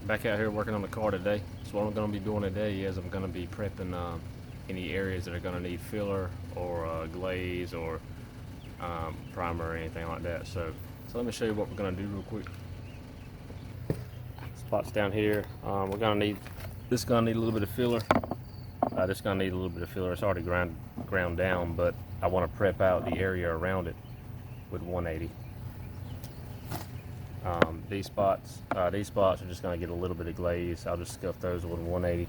Back out here working on the car today. So what I'm going to be doing today is I'm going to be prepping any areas that are going to need filler or glaze or primer or anything like that. So let me show you what we're going to do real quick. Spots down here. We're going to need, this is going to need a little bit of filler. This is going to need a little bit of filler. It's already ground down, but I want to prep out the area around it with 180. These spots are just going to get a little bit of glaze. I'll just scuff those with 180.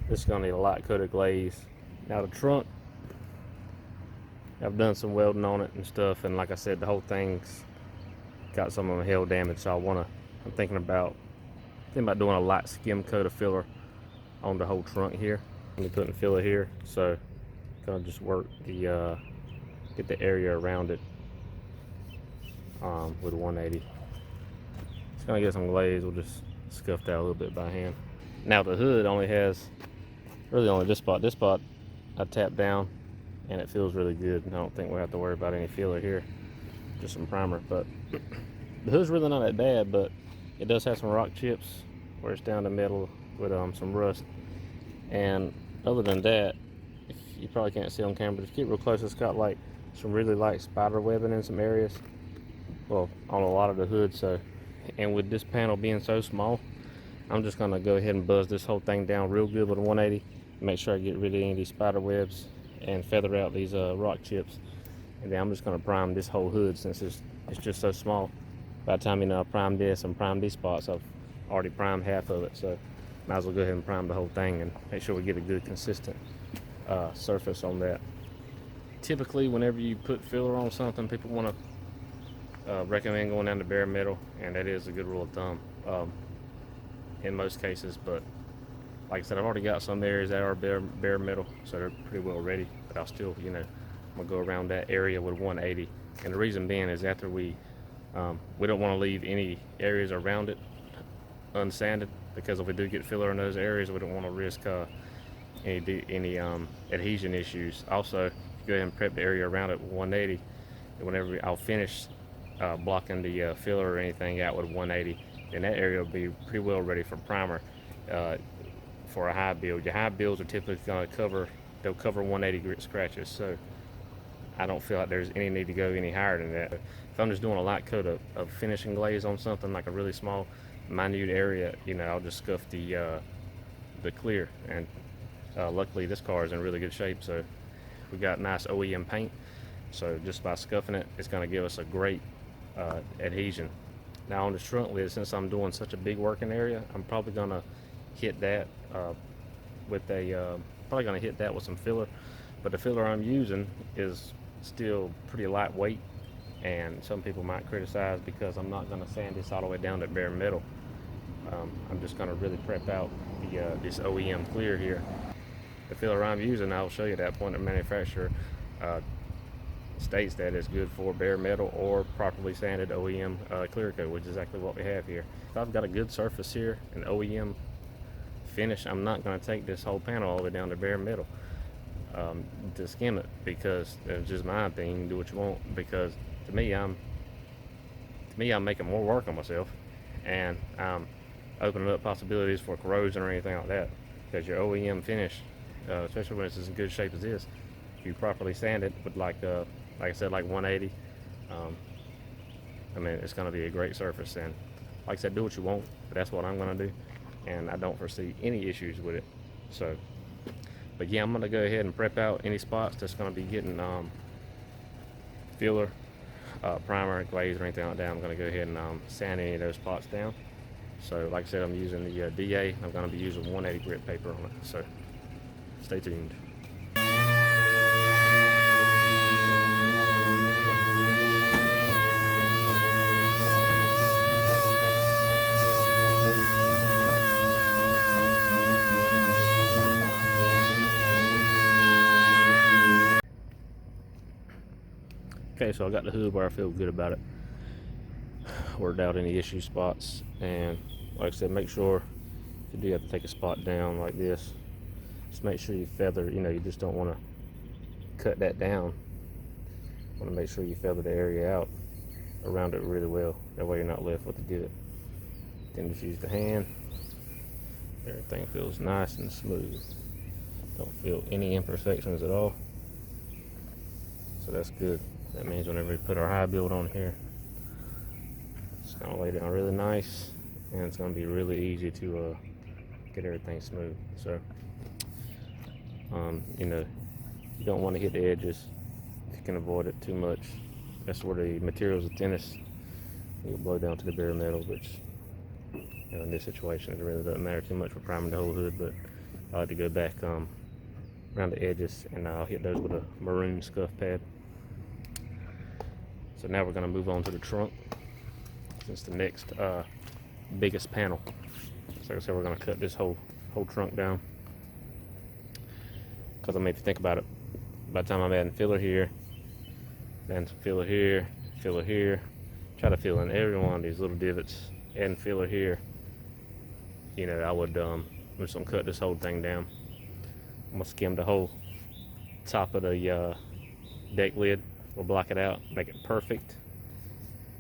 This is going to need a light coat of glaze. Now the trunk, I've done some welding on it and stuff, and like I said, the whole thing's got some of the hail damage. So I'm thinking about doing a light skim coat of filler on the whole trunk here. I'm putting filler here, so gonna just work the get the area around it with 180. It's gonna get some glaze. We'll just scuff that a little bit by hand. Now the hood only has really only this spot. This spot I tap down and it feels really good. I don't think we'll have to worry about any filler here. Just some primer, but the hood's really not that bad, but it does have some rock chips where it's down the middle with some rust. And other than that, you probably can't see on camera, but if you get real close, it's got like some really light spider webbing in some areas. Well, on a lot of the hood. So, and with this panel being so small, I'm just gonna go ahead and buzz this whole thing down real good with a 180. Make sure I get rid of any of these spider webs and feather out these rock chips. And then I'm just gonna prime this whole hood since it's just so small. By the time I prime this and prime these spots, I've already primed half of it. So might as well go ahead and prime the whole thing and make sure we get a good consistent surface on that. Typically, whenever you put filler on something, people want to recommend going down to bare metal, and that is a good rule of thumb in most cases. But like I said, I've already got some areas that are bare metal, so they're pretty well ready. But I'll still, I'm gonna go around that area with 180. And the reason being is after we don't want to leave any areas around it unsanded, because if we do get filler in those areas, we don't want to risk any adhesion issues. Also, go ahead and prep the area around it with 180. And whenever I'll finish blocking the filler or anything out with 180, then that area will be pretty well ready for primer for a high build. Your high builds are typically going to cover 180 grit scratches, so I don't feel like there's any need to go any higher than that. If I'm just doing a light coat of finishing glaze on something like a really small, minute area, I'll just scuff the clear. And luckily this car is in really good shape, so we got nice OEM paint. So just by scuffing it, it's going to give us a great adhesion. Now on the trunk lid, since I'm doing such a big working area, I'm probably going to hit that with some filler. But the filler I'm using is still pretty lightweight, and some people might criticize because I'm not going to sand this all the way down to bare metal. I'm just going to really prep out this OEM clear here. The filler I'm using, I'll show you that point of manufacturer states that it's good for bare metal or properly sanded OEM clear coat, which is exactly what we have here. If I've got a good surface here, an OEM finish, I'm not going to take this whole panel all the way down to bare metal to skim it, because it's just my opinion. You can do what you want, because to me I'm making more work on myself, and I'm opening up possibilities for corrosion or anything like that. Because your OEM finish, especially when it's as in good shape as this, if you properly sand it with like I said, like 180, it's going to be a great surface. And like I said, do what you want, but that's what I'm going to do, and I don't foresee any issues with it. So, but yeah, I'm going to go ahead and prep out any spots that's going to be getting filler, primer, glaze, or anything like that. I'm going to go ahead and sand any of those spots down. So like I said, I'm using the DA. I'm going to be using 180 grit paper on it. So stay tuned. Okay, so I got the hood where I feel good about it. Worked out any issue spots, and like I said, make sure if you do have to take a spot down like this, just make sure you feather. You just don't want to cut that down. You want to make sure you feather the area out around it really well. That way you're not left with to get it. Then just use the hand. Everything feels nice and smooth. Don't feel any imperfections at all. So that's good. That means whenever we put our high build on here, it's gonna lay down really nice, and it's gonna be really easy to get everything smooth. So, you know, you don't want to hit the edges if you can avoid it too much. That's where the material's the thinnest. You'll blow down to the bare metal, which, you know, in this situation, it really doesn't matter too much for priming the whole hood, but I like to go back around the edges, and I'll hit those with a maroon scuff pad. So now we're going to move on to the trunk, since the next biggest panel. So like I said, we're going to cut this whole trunk down, because I mean, if you think about it, by the time I'm adding filler here, then some filler here, try to fill in every one of these little divots, adding filler here, you know, I would I'm just gonna cut this whole thing down. I'm gonna skim the whole top of the deck lid. We'll block it out, make it perfect.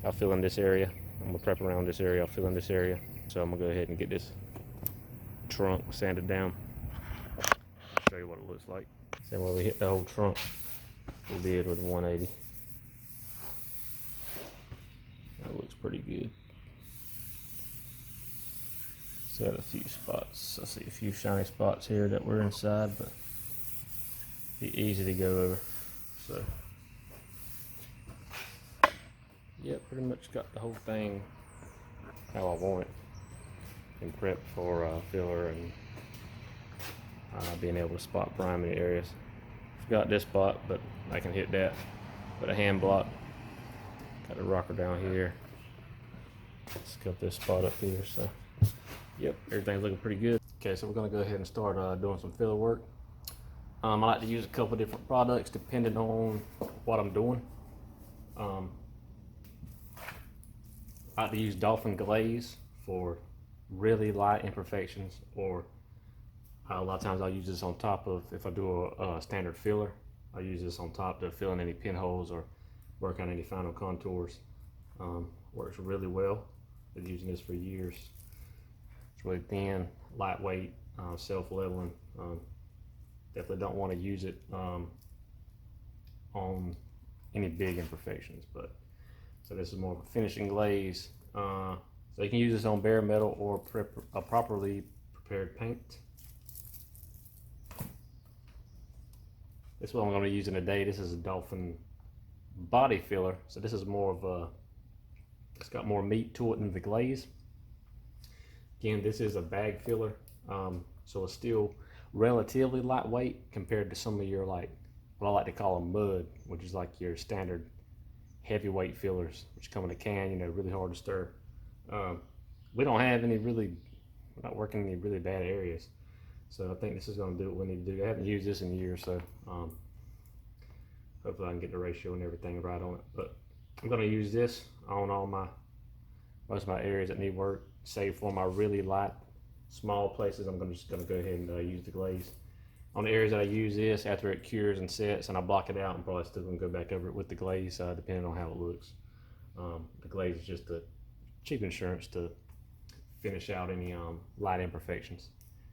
I'll fill in this area. I'm gonna prep around this area. I'll fill in this area. So I'm gonna go ahead and get this trunk sanded down. I'll show you what it looks like. Same way we hit the whole trunk, we did with 180. That looks pretty good. Still got a few spots. I see a few shiny spots here that were inside, but be easy to go over. So, yeah, pretty much got the whole thing how I want it, and prep for filler and being able to spot prime in the areas. Forgot this spot, but I can hit that with a hand block. Got a rocker down here. Let's cut this spot up here. So, yep, everything's looking pretty good. Okay, so we're gonna go ahead and start doing some filler work. I like to use a couple different products depending on what I'm doing. I like to use Dolphin Glaze for really light imperfections, or a lot of times I'll use this on top of, if I do a standard filler, I'll use this on top to fill in any pinholes or work on any final contours. Works really well. Been using this for years. It's really thin, lightweight, self-leveling. Definitely don't want to use it on any big imperfections, but so this is more of a finishing glaze. So you can use this on bare metal or properly prepared paint. This is what I'm going to be using today. This is a Dolphin body filler, so this is more of a, it's got more meat to it than the glaze. Again, this is a bag filler, so it's still relatively lightweight compared to some of your, like, what I like to call them mud, which is like your standard heavyweight fillers, which come in a can, you know, really hard to stir. We don't have any really, we're not working in any really bad areas, so I think this is going to do what we need to do. I haven't used this in years, so hopefully I can get the ratio and everything right on it. But I'm going to use this on all my, most of my areas that need work. Save for my really light, small places, I'm just going to go ahead and use the glaze. On the areas that I use this, after it cures and sets and I block it out, I'm probably still going to go back over it with the glaze, depending on how it looks. The glaze is just a cheap insurance to finish out any light imperfections.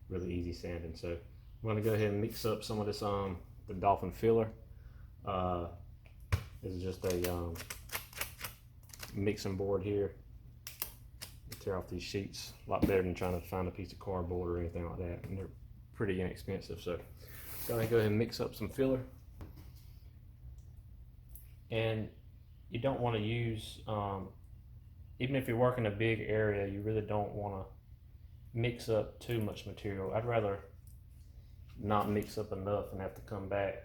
Really easy sanding. So I'm going to go ahead and mix up some of this the Dolphin filler. This is just a mixing board here. Tear off these sheets. A lot better than trying to find a piece of cardboard or anything like that, and they're pretty inexpensive. So go ahead and mix up some filler. And you don't want to use, even if you're working a big area, you really don't want to mix up too much material. I'd rather not mix up enough and have to come back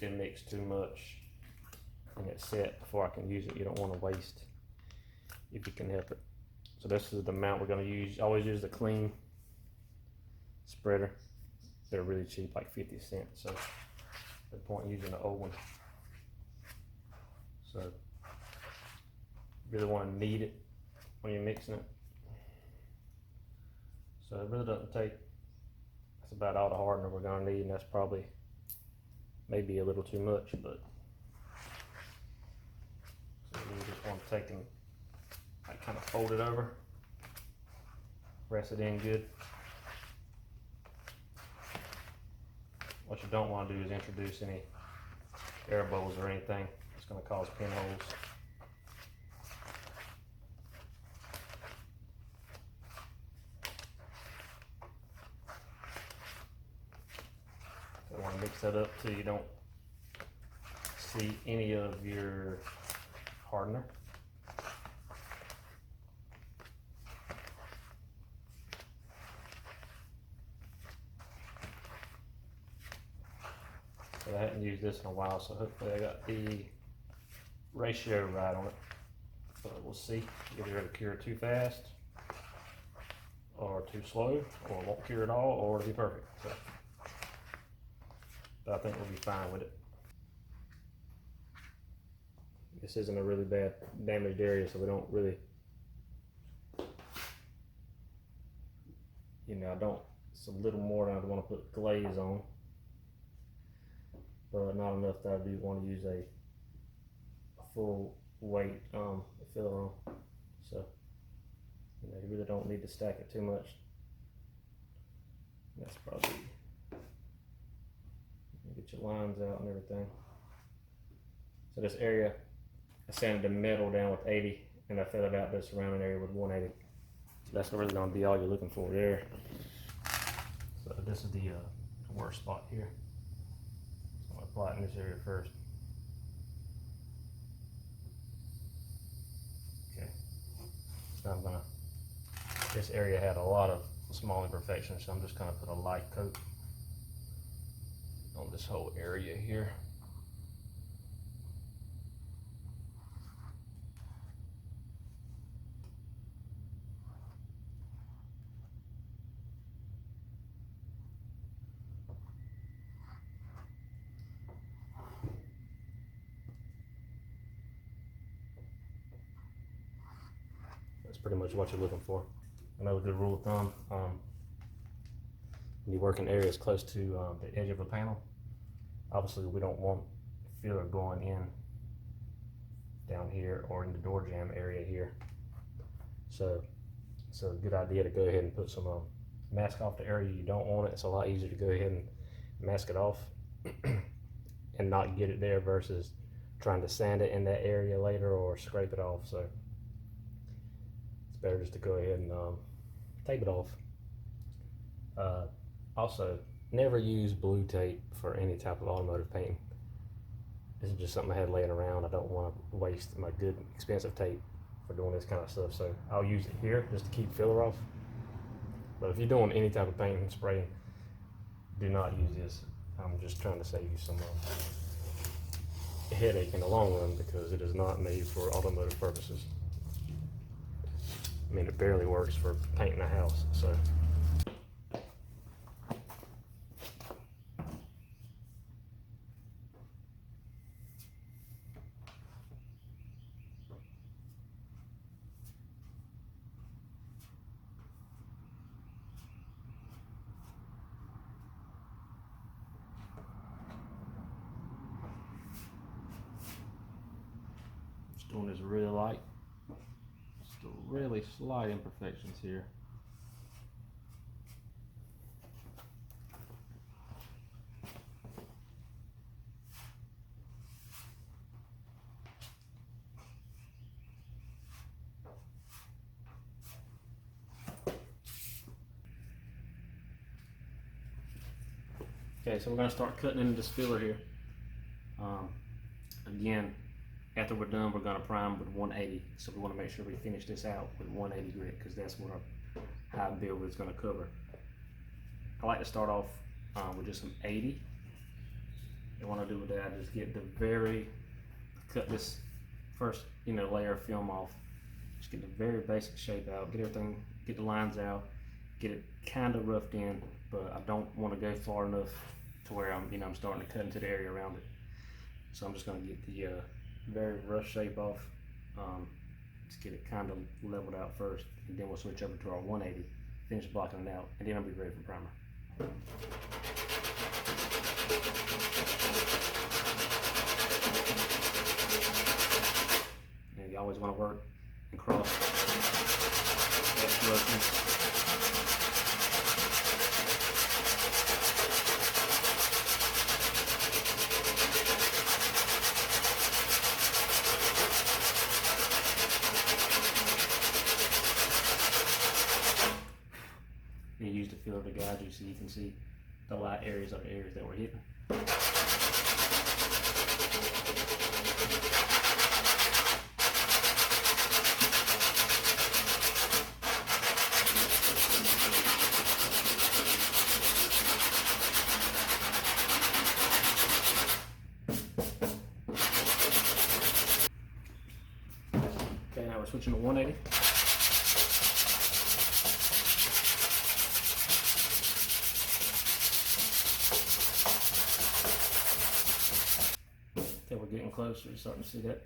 and mix too much and it's set before I can use it. You don't want to waste if you can help it. So this is the amount we're going to use. Always use the clean spreader. They're really cheap, like 50 cents. So no point using the old one. So you really want to knead it when you're mixing it. So it really doesn't take, that's about all the hardener we're going to need, and that's probably maybe a little too much, but so you just want to take and like kind of fold it over, press it in good. What you don't want to do is introduce any air bubbles or anything. It's going to cause pinholes. So you want to mix that up so you don't see any of your hardener. So I hadn't used this in a while, so hopefully I got the ratio right on it. But we'll see. Either it'll cure too fast, or too slow, or it won't cure at all, or it'll be perfect. So, but I think we'll be fine with it. This isn't a really bad damaged area, so we don't really, it's a little more than I'd want to put glaze on, but not enough that I do want to use a full weight filler on. So, you really don't need to stack it too much. That's probably, get your lines out and everything. So this area, I sanded the metal down with 80, and I feathered out the surrounding area with 180. So that's really going to be all you're looking for there. So this is the worst spot here. So I'm going to apply it in this area first. Okay. So I'm going to, this area had a lot of small imperfections, so I'm just going to put a light coat on this whole area here. That's pretty much what you're looking for. Another good rule of thumb, when you work in areas close to the edge of a panel, obviously we don't want filler going in down here or in the door jamb area here. So it's a good idea to go ahead and put some mask off the area you don't want it. It's a lot easier to go ahead and mask it off and not get it there versus trying to sand it in that area later or scrape it off. So it's better just to go ahead and tape it off. Also, never use blue tape for any type of automotive painting. This is just something I had laying around. I don't want to waste my good expensive tape for doing this kind of stuff, so I'll use it here just to keep filler off. But if you're doing any type of painting and spraying, do not use this. I'm just trying to save you some headache in the long run, because it is not made for automotive purposes. I mean, it barely works for painting a house, so. Just doing this really light. Still really slight imperfections here. Okay, so we're going to start cutting into this filler here. Again, after we're done, we're going to prime with 180. So we want to make sure we finish this out with 180 grit, because that's what our high build is going to cover. I like to start off with just some 80. And what I do with that is get cut this first layer of film off. Just get the very basic shape out, get everything, get the lines out, get it kind of roughed in, but I don't want to go far enough to where I'm starting to cut into the area around it. So I'm just going to get the very rough shape off. Just get it kind of leveled out first, and then we'll switch over to our 180, finish blocking it out, and then I'll be ready for primer. And you always want to work and cross that roughness. You use the filler to guide you so you can see the light areas are the areas that we're hitting. Okay, now we're switching to 180. Okay, we're getting closer. You're starting to see that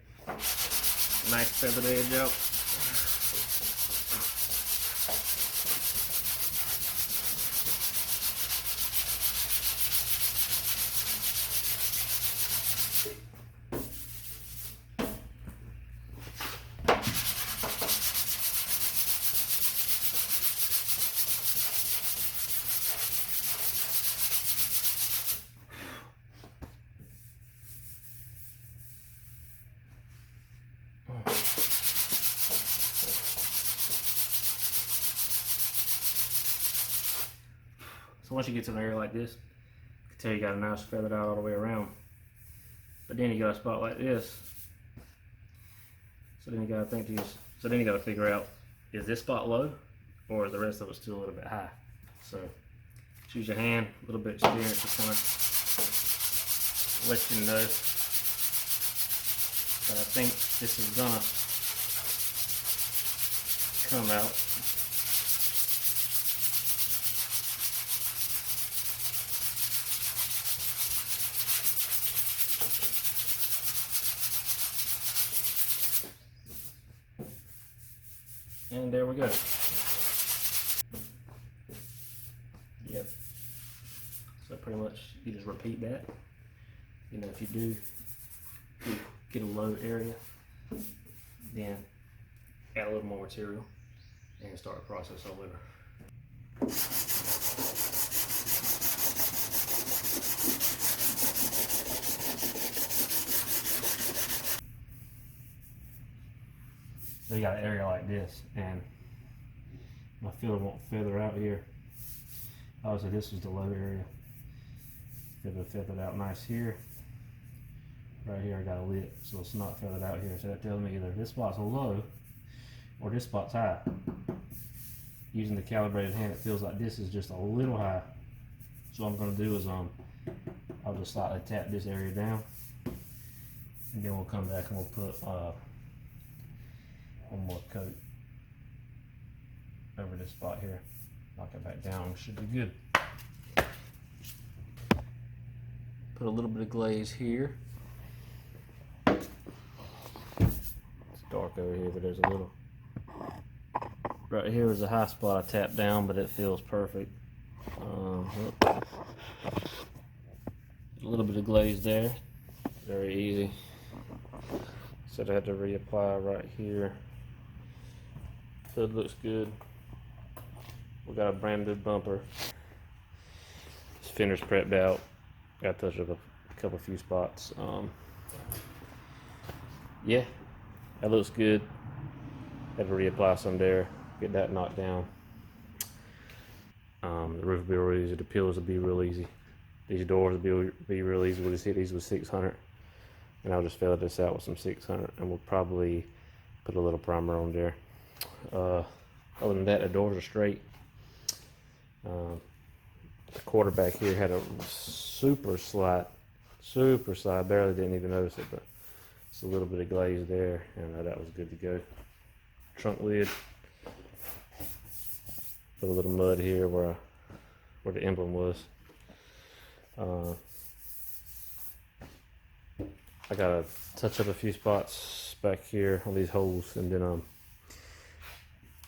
nice feathered edge out. So once you get to an area like this, you can tell you got a nice feathered out all the way around. But then you got a spot like this. So then you gotta think these. So then you gotta figure out, is this spot low, or is the rest of it still a little bit high? So choose your hand, a little bit of experience to kind of let you know. But I think this is gonna come out. And there we go. Yep. So pretty much you just repeat that. You know, if you do get a low area, then add a little more material and start the process all over. So you got an area like this, and my filler won't feather out here. Obviously this is the low area. Feathered out nice here. Right here I got a lip, so it's not feathered out here. So that tells me either this spot's low or this spot's high. Using the calibrated hand, it feels like this is just a little high. So what I'm going to do is I'll just slightly tap this area down, and then we'll come back and we'll put one more coat over this spot here. Knock it back down, should be good. Put a little bit of glaze here. It's dark over here, but there's a little. Right here is a high spot I tapped down, but it feels perfect. A little bit of glaze there, very easy. So I had to reapply right here. Hood looks good. We got a brand new bumper. This fender's prepped out. Got to touch up a few spots. Yeah, that looks good. Had to reapply some there, get that knocked down. The roof will be real easy. The pillars will be real easy. These doors will be real easy. We'll just hit these with 600, and I'll just fill this out with some 600, and we'll probably put a little primer on there. Other than that, the doors are straight. The quarterback here had a super slight, barely didn't even notice it, but it's a little bit of glaze there, and that was good to go. Trunk lid, put a little mud here where the emblem was. I gotta touch up a few spots back here on these holes, and then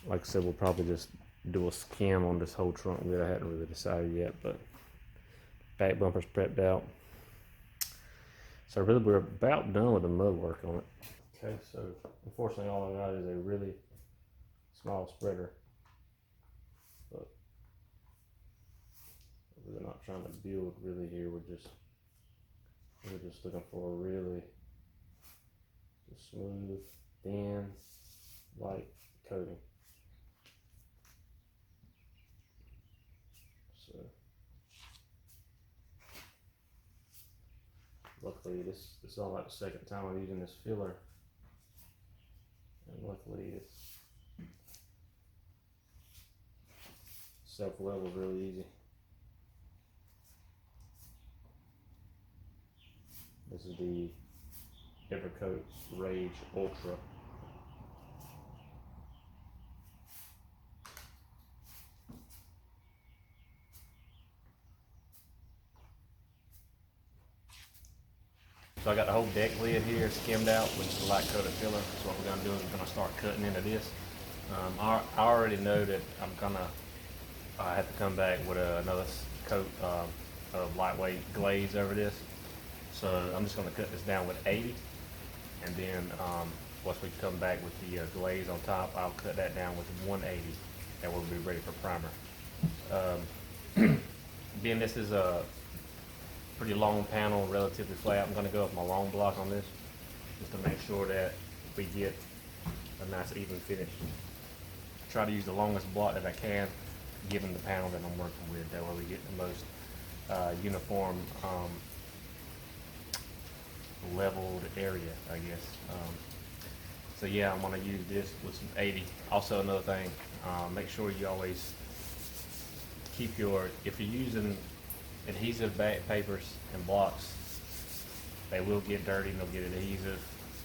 like I said, we'll probably just do a skim on this whole trunk lid. I hadn't really decided yet, but back bumper's prepped out. So really we're about done with the mud work on it. Okay, so unfortunately all I got is a really small spreader, but we're not trying to build really here. We're just looking for a really smooth, thin, light coating. So luckily this is all like the second time I'm using this filler, and luckily it's self-levels really easy. This is the Evercoat Rage Ultra. So I got the whole deck lid here skimmed out with the light coated filler. So what we're gonna do is we're gonna start cutting into this. I already know that I have to come back with another coat of lightweight glaze over this. So I'm just gonna cut this down with 80, and then once we come back with the glaze on top, I'll cut that down with 180, and we'll be ready for primer. Being this is a pretty long panel, relatively flat, I'm going to go with my long block on this just to make sure that we get a nice even finish. Try to use the longest block that I can given the panel that I'm working with. That way we get the most uniform leveled area, I guess. So yeah, I'm going to use this with some 80. Also another thing, make sure you always keep if you're using adhesive back papers and blocks, they will get dirty and they'll get adhesive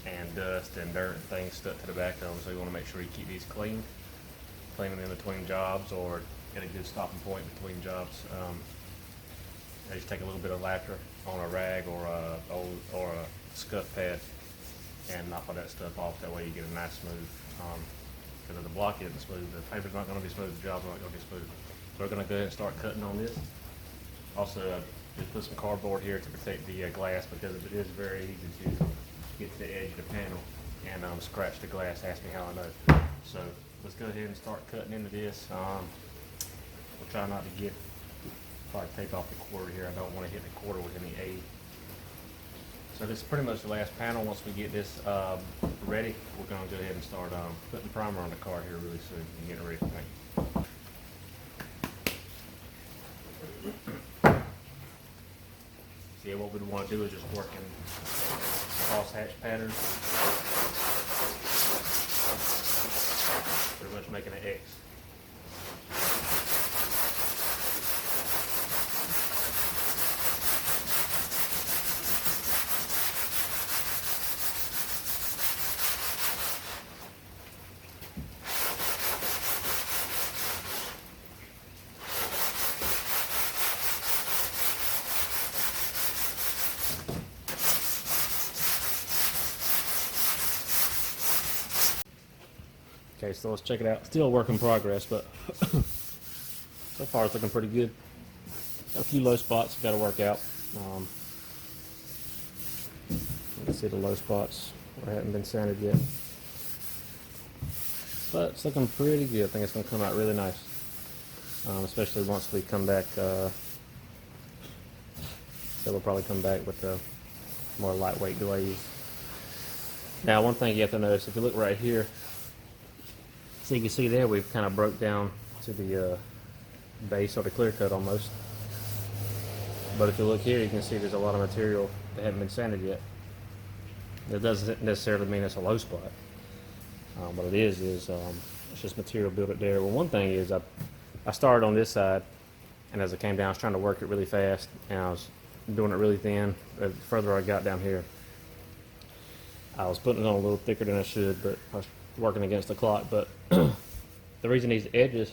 and dust and dirt and things stuck to the back of them. So you want to make sure you keep these clean them in between jobs, or get a good stopping point between jobs. Just take a little bit of lacquer on a rag or a scuff pad and knock all that stuff off. That way you get a nice smooth. Because if the block isn't smooth, the paper's not going to be smooth, the job's not going to be smooth. So we're going to go ahead and start cutting on this. Also, just put some cardboard here to protect the glass, because it is very easy to get to the edge of the panel and scratch the glass. Ask me how I know. So let's go ahead and start cutting into this. We'll try not to probably take off the quarter here. I don't want to hit the quarter with any aid. So this is pretty much the last panel. Once we get this ready, we're going to go ahead and start putting the primer on the car here really soon and getting it ready for paint. See, what we want to do is just work in crosshatch patterns, pretty much making an X. Okay, so let's check it out. Still a work in progress, but so far it's looking pretty good. Got a few low spots got to work out. You can see the low spots where it hasn't been sanded yet. But it's looking pretty good. I think it's going to come out really nice. Especially once we come back. So we'll probably come back with the more lightweight glaze. Now, one thing you have to notice, if you look right here, so you can see there we've kind of broke down to the base or the clear coat almost. But if you look here, you can see there's a lot of material that hasn't been sanded yet. That doesn't necessarily mean it's a low spot. What it is it's just material built up there. Well, one thing is I started on this side, and as I came down, I was trying to work it really fast, and I was doing it really thin. The further I got down here, I was putting it on a little thicker than I should, but I was working against the clock. But the reason these edges,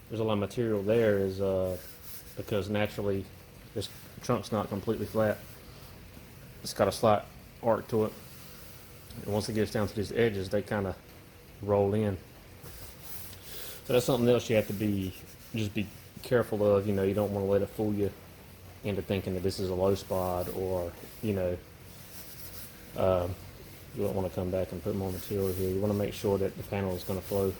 there's a lot of material there, is because naturally this trunk's not completely flat. It's got a slight arc to it, and once it gets down to these edges, they kind of roll in. So that's something else you have to be careful of. You know, you don't want to let it fool you into thinking that this is a low spot, or You don't want to come back and put more material here. You want to make sure that the panel is going to flow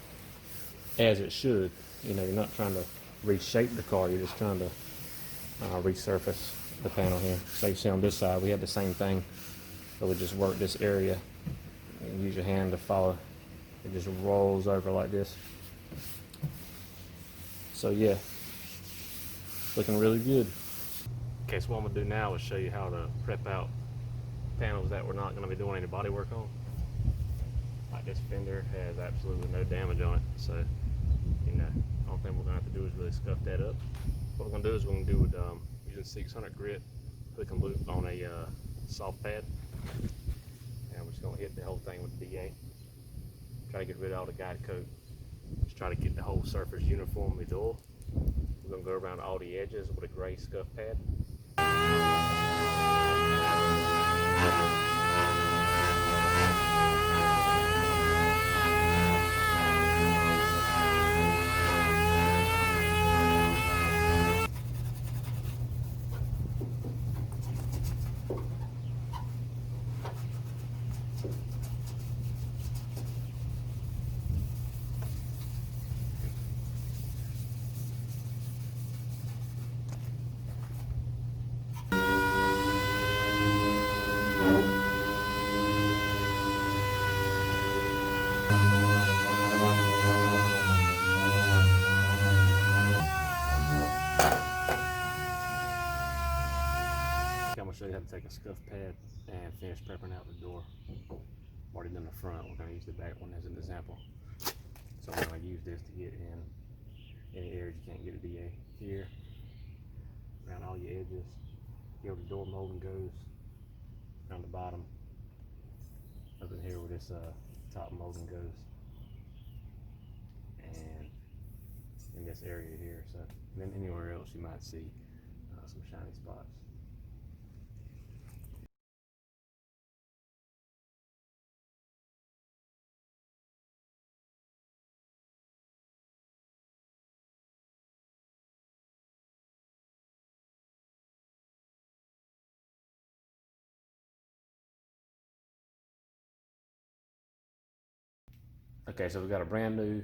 as it should. You know, you're not trying to reshape the car, you're just trying to resurface the panel here. So you see on this side, we had the same thing. So we just work this area and use your hand to follow. It just rolls over like this. So yeah, looking really good. Okay, so what I'm gonna do now is show you how to prep out panels that we're not gonna be doing any body work on. Like this fender has absolutely no damage on it, so you know, the only thing we're gonna have to do is really scuff that up. What we're gonna do is we're gonna do with using 600 grit hook and loop on a soft pad, and we're just gonna hit the whole thing with DA. Try to get rid of all the guide coat. Just try to get the whole surface uniformly dull. We're gonna go around all the edges with a gray scuff pad. I'm going to show you how to take a scuff pad and finish prepping out the door. I've already done the front, we're going to use the back one as an example. So I'm going to use this to get in any areas you can't get a DA. Here, around all your edges, here where the door molding goes, around the bottom, up in here where this top molding goes, and in this area here. So, and then anywhere else you might see some shiny spots. Okay, so we got a brand new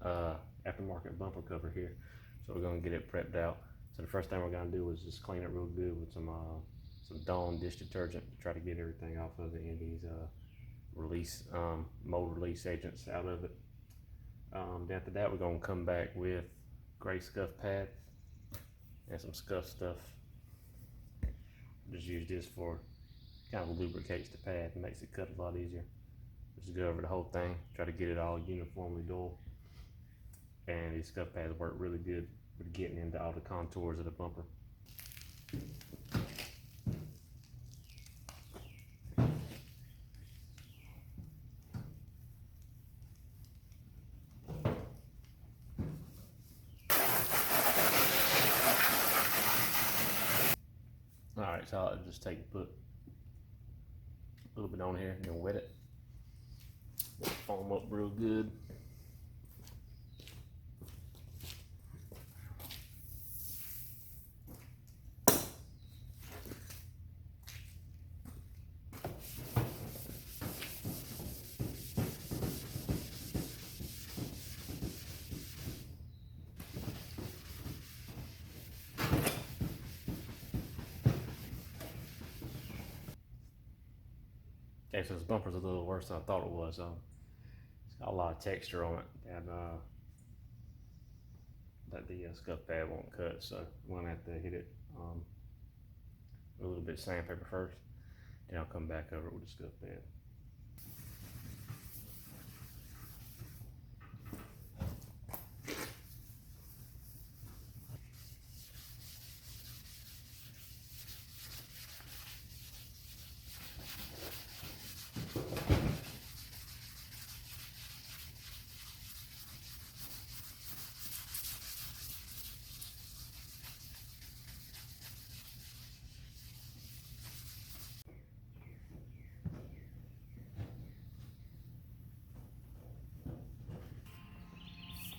aftermarket bumper cover here. So we're gonna get it prepped out. So the first thing we're gonna do is just clean it real good with some Dawn dish detergent to try to get everything off of it and these mold release agents out of it. After that, we're gonna come back with gray scuff pad and some scuff stuff. Just use this for kind of lubricates the pad and makes it cut a lot easier. Just go over the whole thing, try to get it all uniformly dull. And these scuff pads work really good with getting into all the contours of the bumper. Alright, so I'll just put a little bit on here and then wet it. Foam up real good. Okay, so this bumper's a little worse than I thought it was. It's got a lot of texture on it, and that the scuff pad won't cut, so I'm gonna have to hit it with a little bit of sandpaper first, then I'll come back over it with the scuff pad.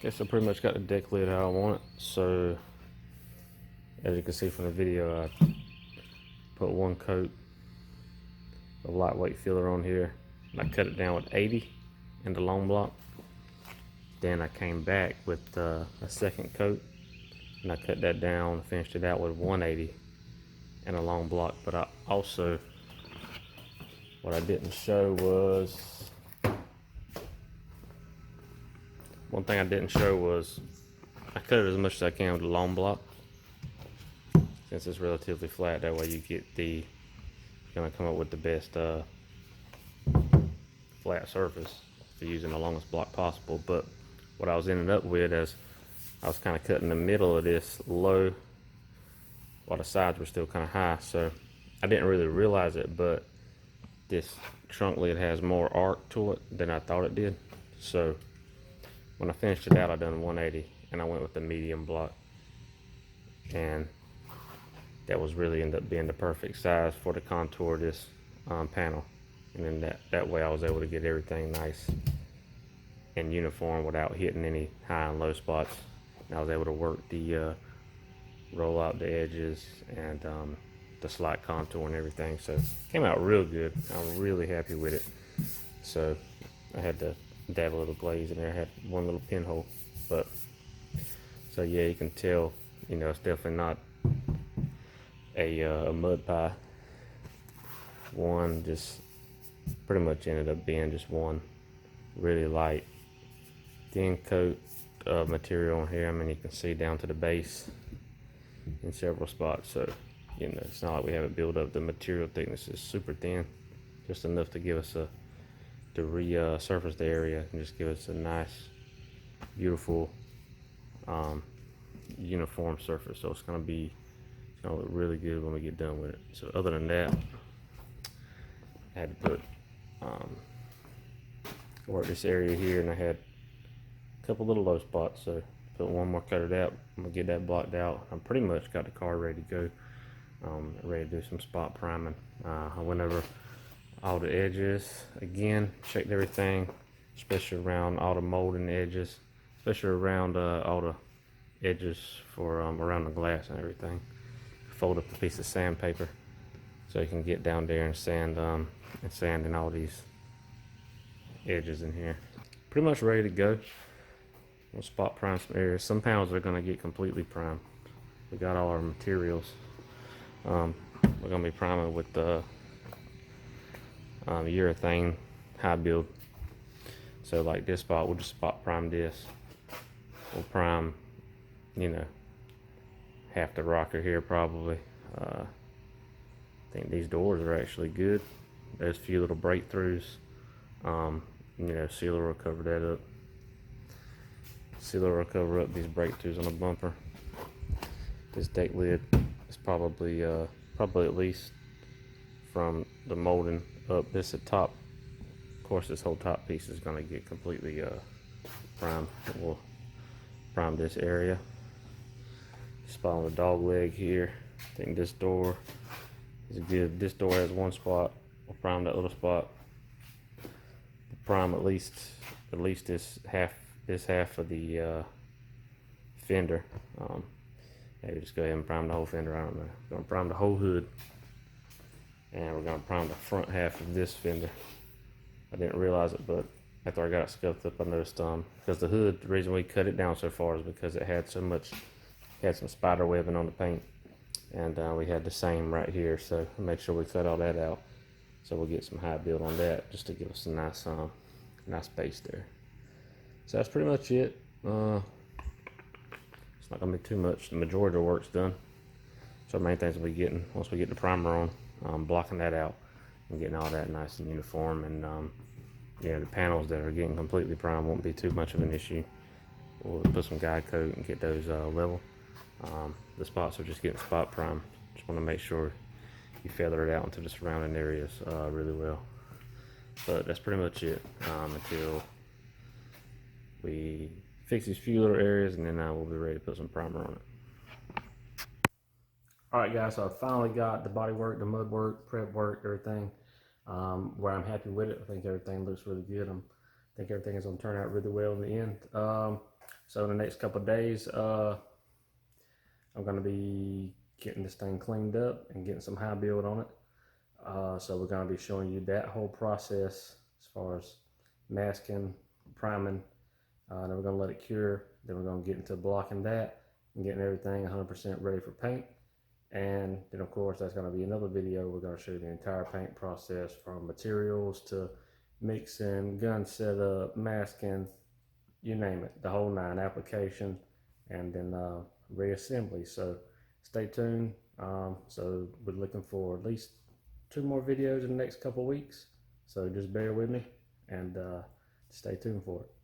Okay, so I pretty much got the deck lid how I want it. So as you can see from the video, I put one coat of lightweight filler on here, and I cut it down with 80 in the long block. Then I came back with a second coat, and I cut that down, finished it out with 180 and a long block. But I also, what I didn't show was, one thing I didn't show was I cut it as much as I can with the long block, since it's relatively flat. That way you get the, gonna come up with the best flat surface for using the longest block possible. But what I was ending up with is I was kind of cutting the middle of this low while the sides were still kind of high. So I didn't really realize it, but this trunk lid has more arc to it than I thought it did. So when I finished it out, I done 180 and I went with the medium block, and that was really ended up being the perfect size for the contour of this panel. And then that way I was able to get everything nice and uniform without hitting any high and low spots. And I was able to work the roll out the edges and the slight contour and everything. So it came out real good. I'm really happy with it. So I had to dab a little glaze in there. I had one little pinhole, but so yeah, you can tell, you know, it's definitely not a mud pie. One just pretty much ended up being just one really light thin coat of material on here. I mean, you can see down to the base in several spots. So, you know, it's not like we have it built up. The material thickness is super thin, just enough to give us to resurface the area and just give us a nice, beautiful, uniform surface. So it's gonna look really good when we get done with it. So other than that, I had to put work this area here, and I had a couple little low spots. So put one more coated out. I'm gonna get that blocked out. I'm pretty much got the car ready to go. Ready to do some spot priming. I went over all the edges again, checked everything, especially around all the molding edges, especially around all the edges for around the glass and everything. Fold up a piece of sandpaper so you can get down there and sand in all these edges in here. Pretty much ready to go. We'll spot prime some areas. Some panels are gonna get completely primed. We got all our materials. We're gonna be priming with the urethane high build. So like this spot, we'll just spot prime this. We'll prime, you know, half the rocker here probably. I think these doors are actually good. There's a few little breakthroughs. You know, sealer will cover that up. Sealer will cover up these breakthroughs on the bumper. This deck lid is probably at least from the molding up this at top. Of course, this whole top piece is gonna get completely primed. We'll prime this area. Spot on the dog leg here. I think this door is good. This door has one spot. We'll prime that little spot. We'll prime at least this half of the fender. Maybe just go ahead and prime the whole fender. I don't know. We're gonna prime the whole hood, and we're gonna prime the front half of this fender. I didn't realize it, but after I got it scuffed up, I noticed because the hood, the reason we cut it down so far is because it had some spider webbing on the paint, and we had the same right here. So I made sure we cut all that out. So we'll get some high build on that just to give us a nice base there. So that's pretty much it. It's not gonna be too much. The majority of the work's done. So the main things we'll be getting, once we get the primer on, blocking that out and getting all that nice and uniform. And yeah, the panels that are getting completely primed won't be too much of an issue. We'll put some guide coat and get those level. The spots are just getting spot primed. Just want to make sure you feather it out into the surrounding areas really well. But that's pretty much it until we fix these few little areas, and then we'll be ready to put some primer on it. All right, guys, so I finally got the body work, the mud work, prep work, everything where I'm happy with it. I think everything looks really good. I think everything is going to turn out really well in the end. So in the next couple of days, I'm going to be getting this thing cleaned up and getting some high build on it. So we're going to be showing you that whole process as far as masking, priming. Then we're going to let it cure. Then we're going to get into blocking that and getting everything 100% ready for paint. And then of course that's going to be another video. We're going to show you the entire paint process from materials to mixing, gun setup, masking, you name it, the whole nine, application, and then reassembly. So stay tuned. So we're looking for at least 2 more videos in the next couple weeks. So just bear with me and stay tuned for it.